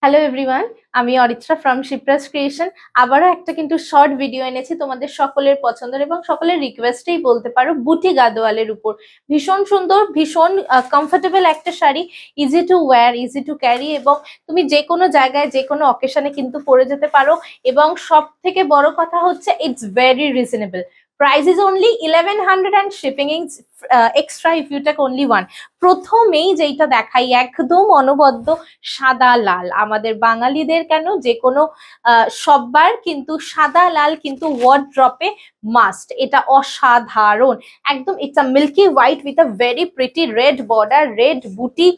Hello everyone, আমি Aritra from Shipra's creation. আবারও একটা কিন্তু শর্ট ভিডিও এনেছি তোমাদের সকলের পছন্দের এবং সকলের রিকোয়েস্টেই বলতে পারো, বুটি গাদোয়ালের উপর। ভীষণ সুন্দর, ভীষণ কমফোর্টেবল একটা sari, easy to wear, easy to carry, এবং তুমি যে কোনো জায়গায় যে কোনো অকেশনে কিন্তু পরে যেতে পারো। এবং সব থেকে বড় কথা হচ্ছে it's very reasonable. Price is only 1100 and shipping is extra if you take only one. প্রথমেই যেইটা দেখাই একদম অনবদ্য সাদা লাল, আমাদের বাঙালিদের কেন যে কোনো সববার কিন্তু সাদা লাল কিন্তু ওয়ার্ড্রপে মাস্ট। এটা অসাধারণ, একদম it's a milky white with a very pretty red border, red বুটি,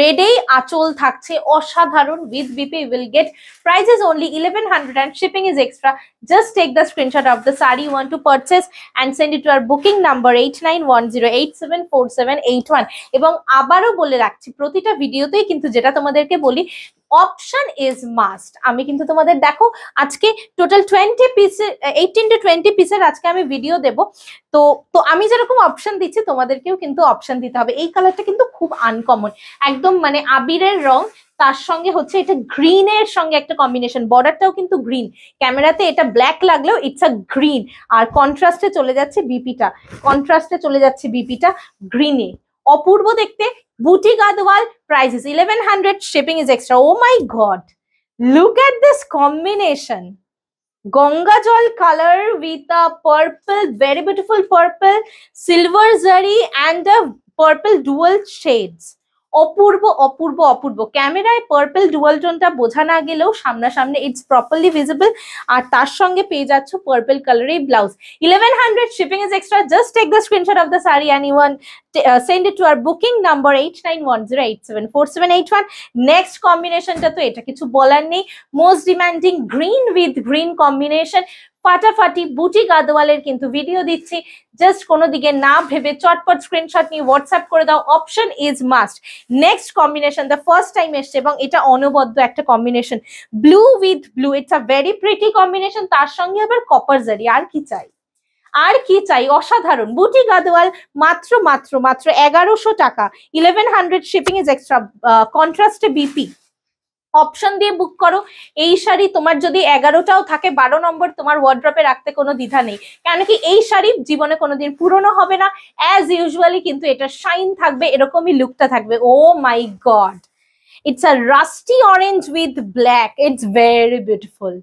রেডেই আঁচল থাকছে, অসাধারণ। With BP will get. Price is only 1100 and shipping is extra. Just take the screenshot of the saree you want to purchase and send it to our booking number 8910874781. এবং আবারও বলে রাখছি, প্রতিটা ভিডিওতেই কিন্তু যেটা তোমাদেরকে বলি, অপশন ইজ মাস্ট। আমি কিন্তু তোমাদের দেখো আজকে টোটাল 20 পিসের 18 to 20 পিসের আজকে আমি ভিডিও দেব। তো তো আমি যেরকম অপশন দিচ্ছি তোমাদেরকেও কিন্তু অপশন দিতে হবে। এই কালারটা কিন্তু খুব আনকমন, একদম মানে আবিরের রং, তার সঙ্গে হচ্ছে এটা গ্রিনের সঙ্গে একটা কম্বিনেশন, বর্ডারটাও কিন্তু গ্রিন। ক্যামেরাতে এটা ব্ল্যাক লাগলেও ইটস আ গ্রিন। আর কন্ট্রাস্টে চলে যাচ্ছে বিপিটা গ্রিনে, অপূর্ব দেখতে। বুটি Gadwal, price is 1100, shipping is extra. Oh my god, look at this combination. Ganga jal color with a purple, very beautiful purple, silver zari and a purple dual shades. অপূর্ব অপূর্ব অপূর্ব। ক্যামেরায় purple dual টোনটা বোঝা না গেলেও সামনাসামনি it's properly visible. আর তার সঙ্গে পেয়ে যাচ্ছ purple কালারের blouse. 1100, shipping is extra. Just take the screenshot of the saree and you want send it to our booking number 8910874781. Next কম্বিনেশনটা তো এটা কিছু বলার নেই, most demanding green with green combination. ফাটাফাটি বুটি গাদওয়ালের কিন্তু ভিডিও দিচ্ছি, জাস্ট কোনো দিকে না ভেবে চটপট স্ক্রিনশট নিয়ে হোয়াটসঅ্যাপ করে দাও। Option is must. Next combination the first time এসছে এবং এটা অনবদ্য একটা combination, blue with blue, it's a very pretty combination. তার সঙ্গে আবার কপার জারি, আর কি চাই, আর কি চাই, অসাধারণ। বুটি গাদওয়াল মাত্র মাত্র মাত্র 1100 টাকা, 1100, শিপিং ইজ এক্সট্রা। কন্ট্রাস্টে বিপি অপশন দিয়ে বুক করো। এই শাড়ি তোমার যদি 11টাও থাকে, 12 নম্বর তোমার ওয়ার্ড্রপে রাখতে কোনো দ্বিধা নেই, কেন কি এই শাড়ি জীবনে কোনোদিন পুরনো হবে না। অ্যাজ ইউজুয়ালি কিন্তু এটা শাইন থাকবে, এরকমই লুকটা থাকবে। ও মাই god, it's a rusty orange with black. It's very beautiful.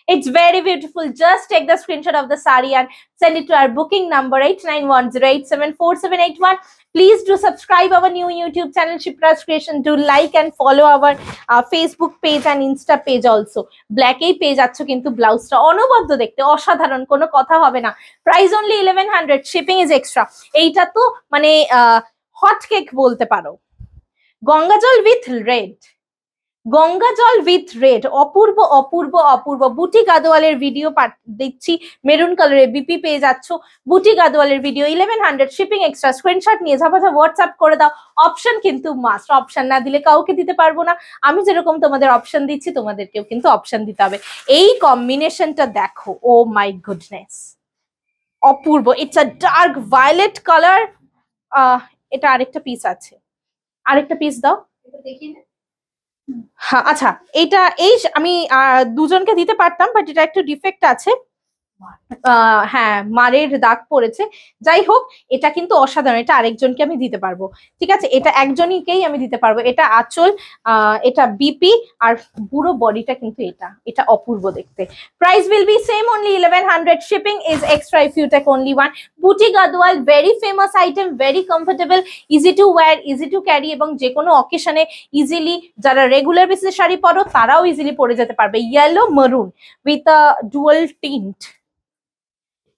It's very beautiful. Just take the screenshot of the saree and send it to our booking number 8910874781. Please do subscribe our new YouTube channel Shipras Creation. Do like and follow our Facebook page and Insta page also. Black এই page আছো কিন্তু ব্লাউজটা অনবদ্য দেখতে, অসাধারণ, কোনো কথা হবে না। Price only 1100, shipping is extra. এইটা তো মানে হট কেক বলতে পারো। গঙ্গাজল with red, Gangaajal with red, অপূর্ব অপূর্ব অপূর্ব। বুটি গাদওয়ালের ভিডিও দিচ্ছি, মেরুন কালারের বিপি পেয়ে যাচ্ছ। বুটি গাদওয়ালের ভিডিও 1100, শিপিং এক্সট্রা। স্ক্রিনশট নিয়ে ঝাপাঝা হোয়াটসঅ্যাপ করে দাও। অপশন কিন্তু মাস্ট, অপশন না দিলে কাউকে দিতে পারবো না। আমি যেরকম তোমাদের অপশন দিচ্ছি তোমাদেরকেও কিন্তু অপশন দিতে হবে। এই কম্বিনেশনটা দেখো, ও মাই গুডনেস, অপূর্ব। It's a dark violet colour. এটা আরেকটা পিস আছে, আরেকটা পিস দাও দেখি না। হ্যাঁ আচ্ছা, এটা এই আমি দুজনকে দিতে পারতাম, বাট এটা একটু ডিফেক্ট আছে। হ্যাঁ, মারের দাগ পড়েছে। যাই হোক, এটা কিন্তু অসাধারণ, এটা আরেকজনকে আমি দিতে পারবো। ঠিক আছে, এটা একজনকেই আমি দিতে পারবো। এটা আঁচল, এটা বিপি, আর পুরো বডিটা কিন্তু এটা এটা অপূর্ব দেখতে। Price will be same, only 1100, shipping is extra if you take only one. Buti Gadwal, very famous item, very comfortable, easy to wear, easy to carry, এবং যে কোনো অকেশনে ইজিলি, যারা রেগুলার বেসিসে শাড়ি পরো তারাও ইজিলি পরে যেতে পারবে। Yellow maroon with a dual tint,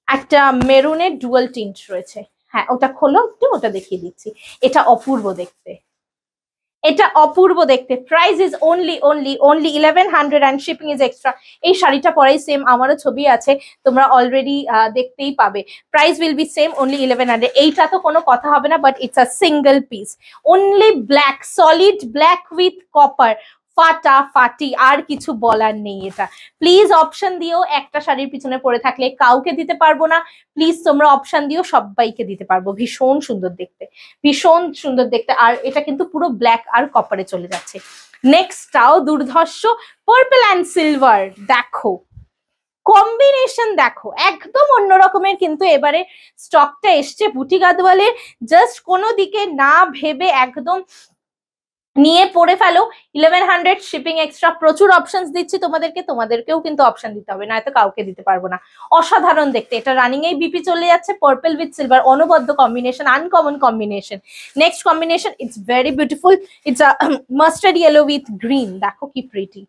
একটা মেরুনের ডুয়াল টিন্ট রয়েছে। হ্যাঁ, ওটা খোলো একটু, ওটা দেখিয়ে দিচ্ছি। এটা অপূর্ব দেখতে, এটা অপূর্ব দেখতে। Price is only only only 1100 and shipping is extra. এই শাড়িটা পরাই সেম, আমারও ছবি আছে, তোমরা অলরেডি দেখতেই পাবে। Price will be same, only 1100। এইটা তো কোনো কথা হবে না, but it's a single piece, only black, solid black with copper, ফাটাফাটি, আর কিছু বলার নেই। এটা প্লিজ অপশন দিও, একটা শাড়ির পিছনে পড়ে থাকলে কাউকে দিতে পারবো না। প্লিজ তোমরা অপশন দিও, সবাইকে দিতে পারবো। ভীষণ সুন্দর দেখতে, ভীষণ সুন্দর দেখতে। আর এটা কিন্তু পুরো ব্ল্যাক আর কপারে চলে যাচ্ছে। নেক্সটটাও দুর্ধর্ষ, পার্পল অ্যান্ড সিলভার। দেখো কম্বিনেশন, দেখো একদম অন্য রকমের কিন্তু এবারে স্টকটা এসছে বুটি গাদওয়ালের। জাস্ট কোনো দিকে না ভেবে একদম নিয়ে পড়ে ফেলো। 1100 শিপিং এক্সট্রা, প্রচুর অপশনস দিচ্ছি তোমাদেরকে, তোমাদেরকেও কিন্তু অপশন দিতে হবে, নয়তো কাউকে দিতে পারবো না। অসাধারণ দেখতে, এটা রানিং এই বিপি চলে যাচ্ছে, পার্পল উইথ সিলভার, অনবদ্য combination, uncommon combination. Next combination, it's very beautiful, it's a mustard yellow with green. দেখো কি প্রিটি,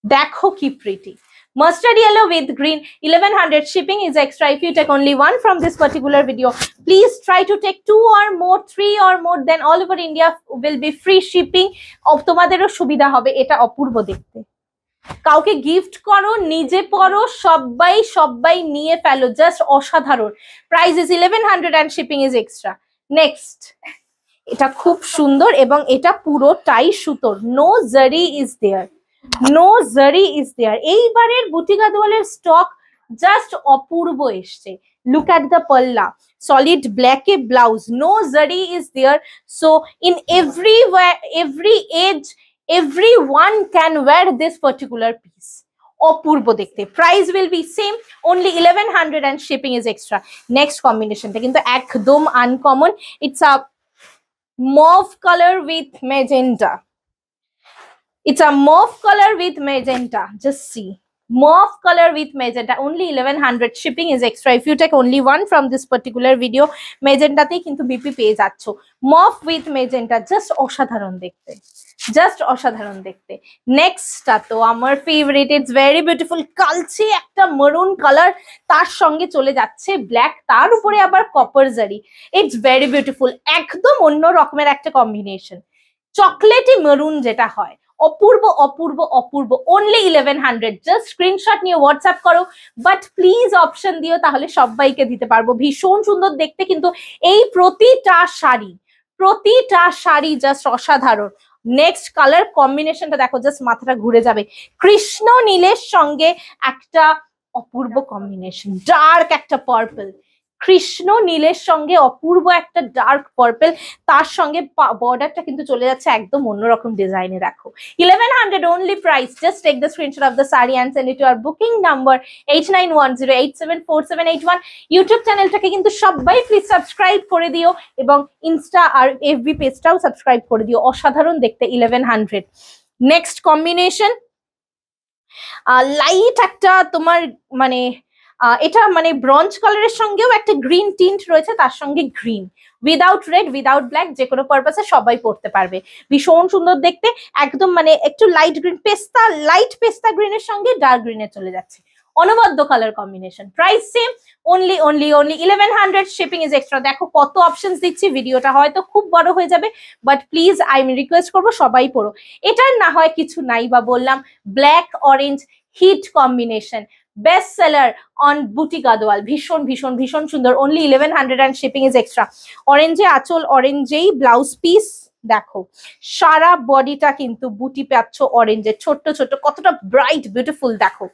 দেখো কি pretty, mustard yellow with green. 1100 shipping is extra. If you take only one from this particular video, please try to take 2 or more, 3 or more, then all over India will be free shipping. তোমাদেরও সুবিধা হবে। এটা অপূর্ব দেখতে, কাউকে gift করো, নিজে পরো, সবাই সবাই নিয়ে ফেলো, জাস্ট অসাধারণ। Price is 1100 and shipping is extra. Next, এটা খুব সুন্দর এবং এটা পুরোটাই সুতোর, নো জারি ইজ দেয়ার, নো জারি ইজ দেয়ার। এইবারের বুটি গাদওয়ালের স্টক জাস্ট অপূর্ব এসছে। লুক অ্যাট দ্য পাল্লা, solid black a blouse, no zari is there, so in every age everyone can wear this particular piece. অপূর্ব দেখতে। Price will be same, only 1100 and shipping is extra. Next কম্বিনেশনটা কিন্তু একদম uncommon, it's a mauve color with magenta. It's a mauve color with magenta. Just see, mauve color with magenta, only 1100. Shipping is extra. If you take only one from this particular video, magenta te kintu BP পেয়ে যাচ্ছ। mauve with magenta, just অসাধারণ দেখতে, just অসাধারণ দেখতে। নেক্সটটা তো আমার favourite, it's very beautiful, কালচে একটা মেরুন কালার, তার সঙ্গে চলে যাচ্ছে ব্ল্যাক, তার উপরে আবার কপার জারি। ইটস ভেরি বিউটিফুল, একদম অন্য রকমের একটা কম্বিনেশন, চকলেটি মেরুন যেটা হয়, অপূর্ব অপূর্ব অপূর্ব। অনলি 1100, জাস্ট স্ক্রিনশট নিয়ে হোয়াটসঅ্যাপ করো, বাট প্লিজ অপশন দিও, তাহলে সবাইকে দিতে পারবো। ভীষণ সুন্দর দেখতে কিন্তু এই প্রতিটা শাড়ি জাস্ট অসাধারণ। নেক্সট কালার কম্বিনেশনটা দেখো, জাস্ট মাথাটা ঘুরে যাবে। কৃষ্ণ নীলের সঙ্গে একটা অপূর্ব কম্বিনেশন, ডার্ক একটা পার্পল, কৃষ্ণ নীলের সঙ্গে অপূর্ব একটা ডার্ক পার্পল, তার সঙ্গে বর্ডারটা কিন্তু চলে যাচ্ছে একদম অন্যরকম ডিজাইনে। দেখো 1100 only price. Just take the screenshot of the saree and send it to our booking number 8910874781. YouTube চ্যানেলটাকে কিন্তু সবাই প্লিজ সাবস্ক্রাইব করে দিও এবং ইনস্টা আর এফবি পেজটাও সাবস্ক্রাইব করে দিও। অসাধারণ দেখতে 1100। নেক্সট কম্বিনেশন, লাইট একটা তোমার মানে এটা মানে ব্রঞ্জ কালারের সঙ্গেও একটা গ্রিন টিন্ট রয়েছে, তার সঙ্গে green, without red without black, যে কোনো পারপাসে সবাই পড়তে পারবে। ভীষণ সুন্দর দেখতে, একদম মানে একটু লাইট গ্রিন, লাইট পেস্তা গ্রিনের সঙ্গে ডার্ক গ্রিনে চলে যাচ্ছে, অনবদ্য colour combination. Price same, only 1100, shipping is extra. দেখো কত অপশনস দিচ্ছি, ভিডিওটা হয়তো খুব বড় হয়ে যাবে, বাট প্লিজ আমি রিকোয়েস্ট করবো সবাই পড়ো। এটার না হয় কিছু নাই বা বললাম, black orange hit combination, best seller on Buti Gadwal, ভীষণ ভীষণ ভীষণ সুন্দর। Only 1100 and shipping is extra. অরেঞ্জে আঁচল, অরেঞ্জেই ব্লাউজ পিস, দেখো সারা বডিটা কিন্তু বুটি পাচ্ছ অরেঞ্জের, ছোট্ট ছোট্ট, কতটা ব্রাইট বিউটিফুল। দেখো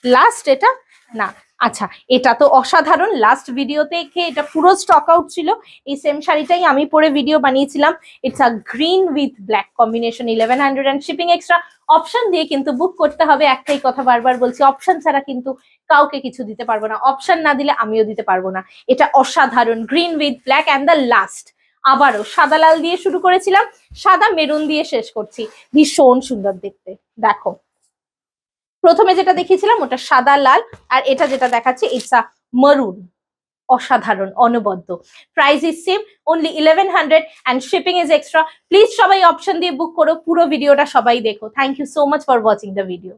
লাস্ট এটা না, আচ্ছা এটা তো অসাধারণ, লাস্ট ভিডিওতে এটা পুরো স্টক আউট ছিল, এই সেম শাড়িটাই আমি পরে ভিডিও বানিয়েছিলাম। It's a green with black combination, 1100 and shipping extra. Option দিয়ে কিন্তু বুক করতে হবে, একটাই কথা বারবার বলছি, অপশন ছাড়া কিন্তু কাউকে কিছু দিতে পারবো না, অপশন না দিলে আমিও দিতে পারবো না। এটা অসাধারণ, green with black and the last আবারও সাদা লাল দিয়ে শুরু করেছিলাম, সাদা মেরুন দিয়ে শেষ করছি, ভীষণ সুন্দর দেখতে। দেখো প্রথমে যেটা দেখিয়েছিলাম ওটা সাদা লাল, আর এটা যেটা দেখাচ্ছি ইটস আ মারুন, অসাধারণ অনবদ্য। Price is same, only 1100 and shipping is extra. Please সবাই অপশন দিয়ে বুক করো, পুরো ভিডিওটা সবাই দেখো। Thank you so much for watching the video.